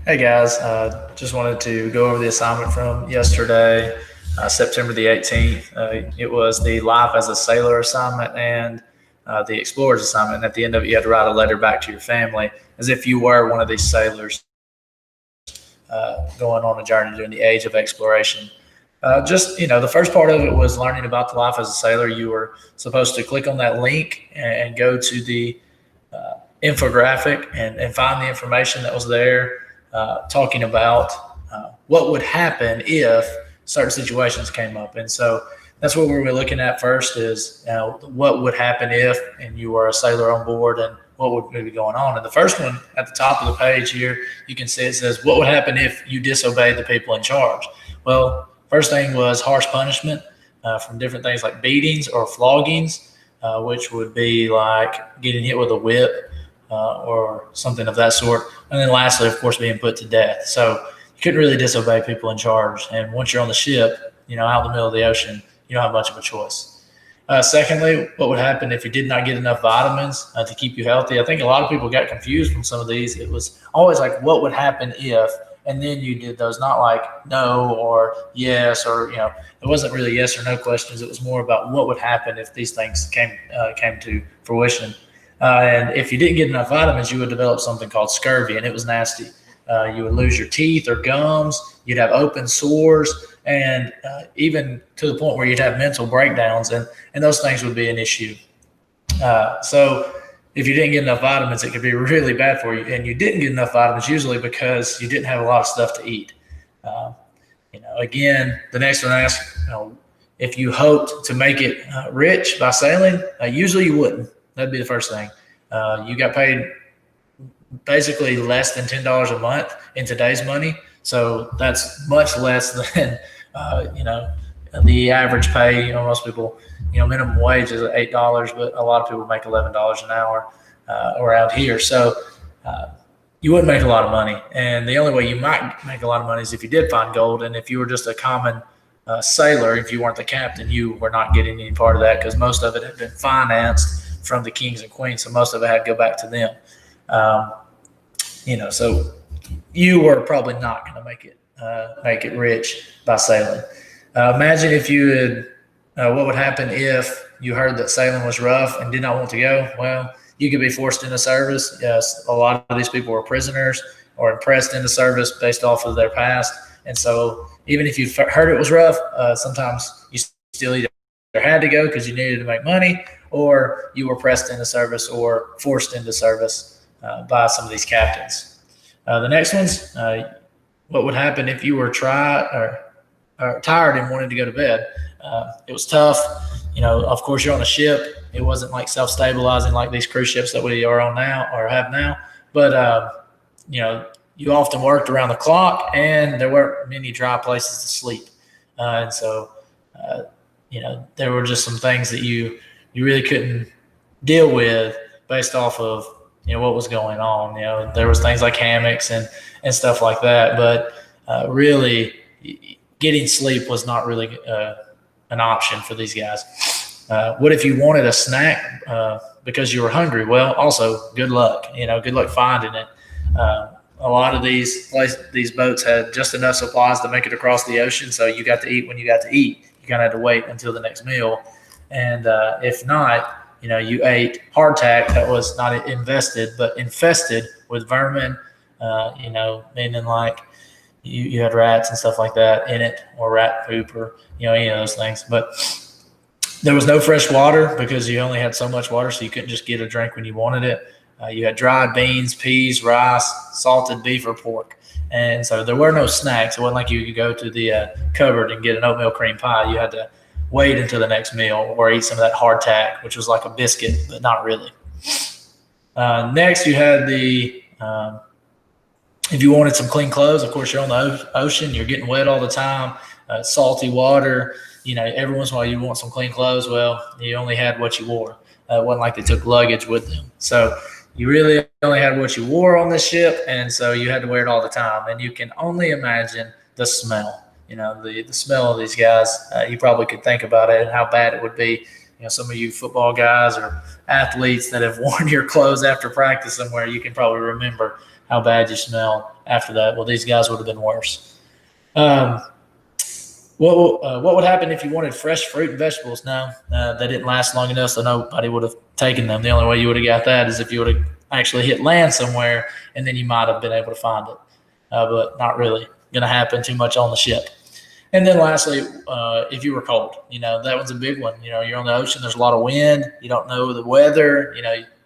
Hey guys, just wanted to go over the assignment from yesterday, September the 18th. It was the Life as a Sailor assignment and the Explorers assignment. And at the end of it, you had to write a letter back to your family as if you were one of these sailors going on a journey during the age of exploration. The first part of it was learning about the life as a sailor. You were supposed to click on that link and go to the infographic and find the information that was there talking about what would happen if certain situations came up. And so that's what we're looking at first is what would happen if, and you were a sailor on board, and what would be going on. And the first one at the top of the page here, you can see it says, what would happen if you disobeyed the people in charge? Well, first thing was harsh punishment from different things like beatings or floggings, which would be like getting hit with a whip or something of that sort. And then lastly, of course, being put to death. So you couldn't really disobey people in charge. And once you're on the ship, out in the middle of the ocean, you don't have much of a choice. Secondly, what would happen if you did not get enough vitamins to keep you healthy? I think a lot of people got confused from some of these. It was always like, what would happen if, and then you did those, not like no or yes, or, it wasn't really yes or no questions. It was more about what would happen if these things came to fruition. And if you didn't get enough vitamins, you would develop something called scurvy, and it was nasty. You would lose your teeth or gums. You'd have open sores, and even to the point where you'd have mental breakdowns, and those things would be an issue. So if you didn't get enough vitamins, it could be really bad for you. And you didn't get enough vitamins usually because you didn't have a lot of stuff to eat. Again, the next one asks, if you hoped to make it rich by sailing, usually you wouldn't. That'd be the first thing. You got paid basically less than $10 a month in today's money. So that's much less than, the average pay. Most people, minimum wage is $8, but a lot of people make $11 an hour around here. So you wouldn't make a lot of money. And the only way you might make a lot of money is if you did find gold. And if you were just a common sailor, if you weren't the captain, you were not getting any part of that because most of it had been financed from the kings and queens, so most of it had to go back to them. So you were probably not going to make it rich by sailing. Imagine if you had, what would happen if you heard that sailing was rough and did not want to go? Well, you could be forced into service. Yes, a lot of these people were prisoners or impressed into service based off of their past. And so even if you heard it was rough, sometimes you still either had to go because you needed to make money, or you were pressed into service or forced into service by some of these captains. The next one's what would happen if you were tired and wanted to go to bed? It was tough. Of course, you're on a ship. It wasn't like self-stabilizing like these cruise ships that we are on now or have now. But, you often worked around the clock, and there weren't many dry places to sleep. And so, there were just some things that you really couldn't deal with based off of, what was going on. There was things like hammocks and stuff like that, but really getting sleep was not really an option for these guys. What if you wanted a snack because you were hungry? Well, also good luck, good luck finding it. A lot of these boats had just enough supplies to make it across the ocean. So you got to eat when you got to eat. You kind of had to wait until the next meal. And if not, you ate hardtack that was not invested, but infested with vermin, meaning like you had rats and stuff like that in it, or rat poop, or, any of those things. But there was no fresh water because you only had so much water, so you couldn't just get a drink when you wanted it. You had dried beans, peas, rice, salted beef, or pork. And so there were no snacks. It wasn't like you could go to the cupboard and get an oatmeal cream pie. You had to wait until the next meal or eat some of that hardtack, which was like a biscuit, but not really. Next, you had if you wanted some clean clothes, of course, you're on the ocean. You're getting wet all the time, salty water. Every once in a while you want some clean clothes. Well, you only had what you wore. It wasn't like they took luggage with them. So you really only had what you wore on the ship, and so you had to wear it all the time. And you can only imagine the smell. The smell of these guys. You probably could think about it and how bad it would be. Some of you football guys or athletes that have worn your clothes after practice somewhere, you can probably remember how bad you smell after that. Well, these guys would have been worse. What would happen if you wanted fresh fruit and vegetables? No, they didn't last long enough, so nobody would have taken them. The only way you would have got that is if you would have actually hit land somewhere, and then you might have been able to find it. But not really going to happen too much on the ship. And then lastly, if you were cold, that one's a big one. You're on the ocean, there's a lot of wind, you don't know the weather,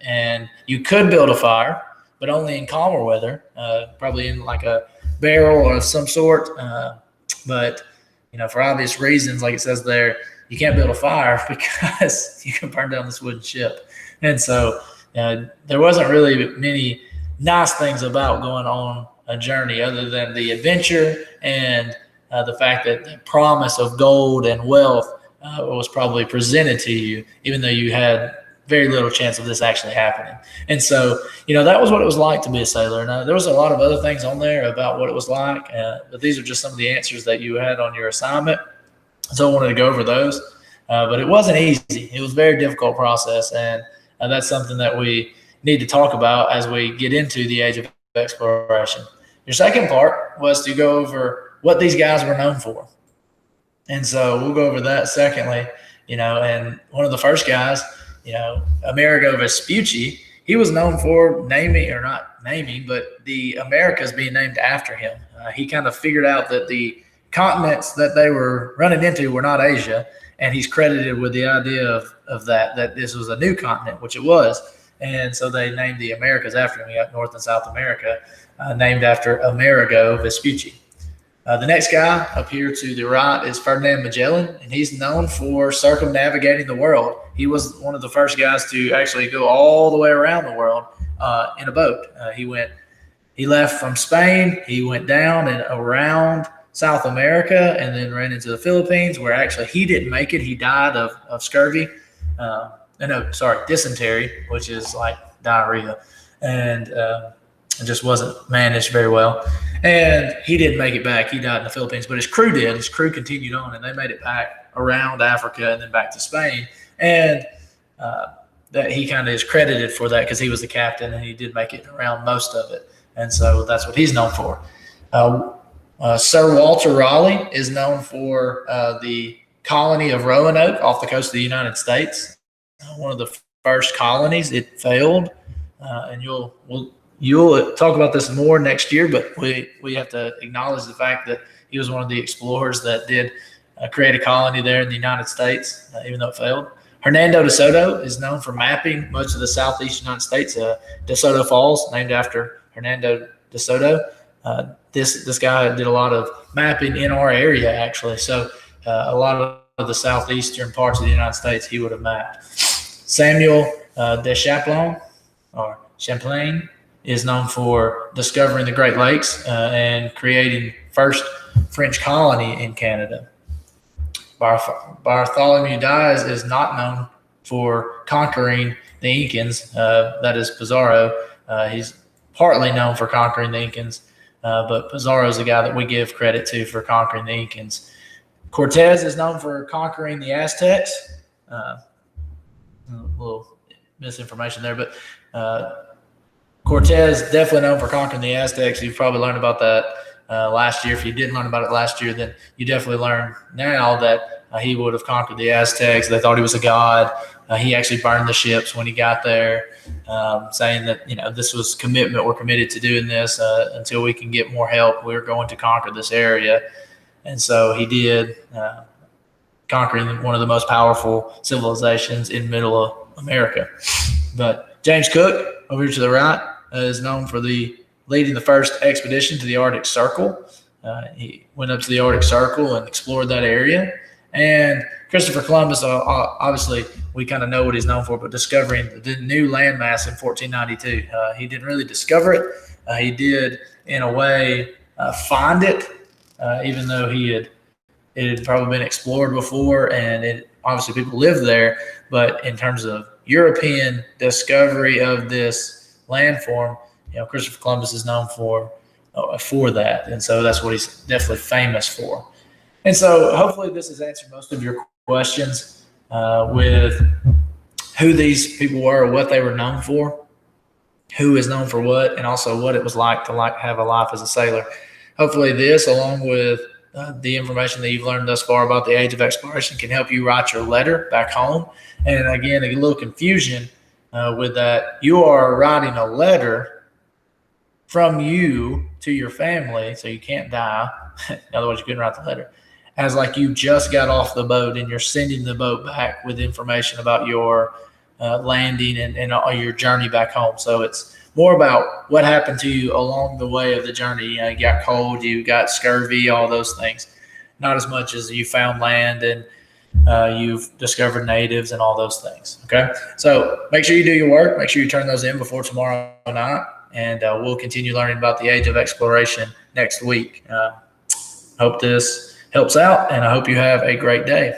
and you could build a fire, but only in calmer weather, probably in like a barrel of some sort. But for obvious reasons, like it says there, you can't build a fire because you can burn down this wooden ship. And so there wasn't really many nice things about going on a journey other than the adventure and the fact that the promise of gold and wealth was probably presented to you, even though you had very little chance of this actually happening. And so, that was what it was like to be a sailor. Now, there was a lot of other things on there about what it was like, but these are just some of the answers that you had on your assignment. So I wanted to go over those, but it wasn't easy. It was a very difficult process, and that's something that we need to talk about as we get into the age of exploration. Your second part was to go over what these guys were known for. And so we'll go over that secondly, and one of the first guys, Amerigo Vespucci, he was known for but the Americas being named after him. He kind of figured out that the continents that they were running into were not Asia, and he's credited with the idea of that this was a new continent, which it was. And so they named the Americas after him. We got North and South America, named after Amerigo Vespucci. The next guy up here to the right is Ferdinand Magellan, and he's known for circumnavigating the world. He was one of the first guys to actually go all the way around the world in a boat. He left from Spain, he went down and around South America, and then ran into the Philippines, where actually he didn't make it. He died of scurvy. Dysentery, which is like diarrhea, and it just wasn't managed very well. And he didn't make it back. He died in the Philippines, but his crew did. His crew continued on, and they made it back around Africa and then back to Spain. And that he kind of is credited for that because he was the captain and he did make it around most of it. And so that's what he's known for. Sir Walter Raleigh is known for the colony of Roanoke off the coast of the United States. One of the first colonies. It failed, and you'll talk about this more next year, but we have to acknowledge the fact that he was one of the explorers that did create a colony there in the United States, even though it failed. Hernando de Soto is known for mapping much of the southeast United States. De Soto Falls, named after Hernando de Soto. This guy did a lot of mapping in our area, actually. So a lot of the southeastern parts of the United States he would have mapped. Samuel de Champlain is known for discovering the Great Lakes and creating first French colony in Canada. Bartholomew Dias is not known for conquering the Incans. That is Pizarro. He's partly known for conquering the Incans, but Pizarro is the guy that we give credit to for conquering the Incans. Cortez is known for conquering the Aztecs. A little misinformation there, but Cortez definitely known for conquering the Aztecs. You've probably learned about that last year. If you didn't learn about it last year, then you definitely learn now that he would have conquered the Aztecs. They thought he was a god. He actually burned the ships when he got there, saying that this was commitment. We're committed to doing this until we can get more help. We're going to conquer this area, and so he did, conquering one of the most powerful civilizations in Middle America. But James Cook, over here to the right, is known for leading the first expedition to the Arctic Circle. He went up to the Arctic Circle and explored that area. And Christopher Columbus, obviously, we kind of know what he's known for, but discovering the new landmass in 1492. He didn't really discover it. He did, in a way, find it, even though it had probably been explored before, and obviously people lived there. But in terms of European discovery of this landform, Christopher Columbus is known for that, and so that's what he's definitely famous for. And so hopefully this has answered most of your questions with who these people were, what they were known for, who is known for what, and also what it was like to have a life as a sailor. Hopefully this, along with the information that you've learned thus far about the age of exploration, can help you write your letter back home. And again, a little confusion with that. You are writing a letter from you to your family, so you can't die. Otherwise, you couldn't write the letter. As like you just got off the boat and you're sending the boat back with information about your landing and your journey back home. So it's more about what happened to you along the way of the journey. You got cold, you got scurvy, all those things. Not as much as you found land and you've discovered natives and all those things. Okay. So make sure you do your work. Make sure you turn those in before tomorrow night. And we'll continue learning about the age of exploration next week. Hope this helps out, and I hope you have a great day.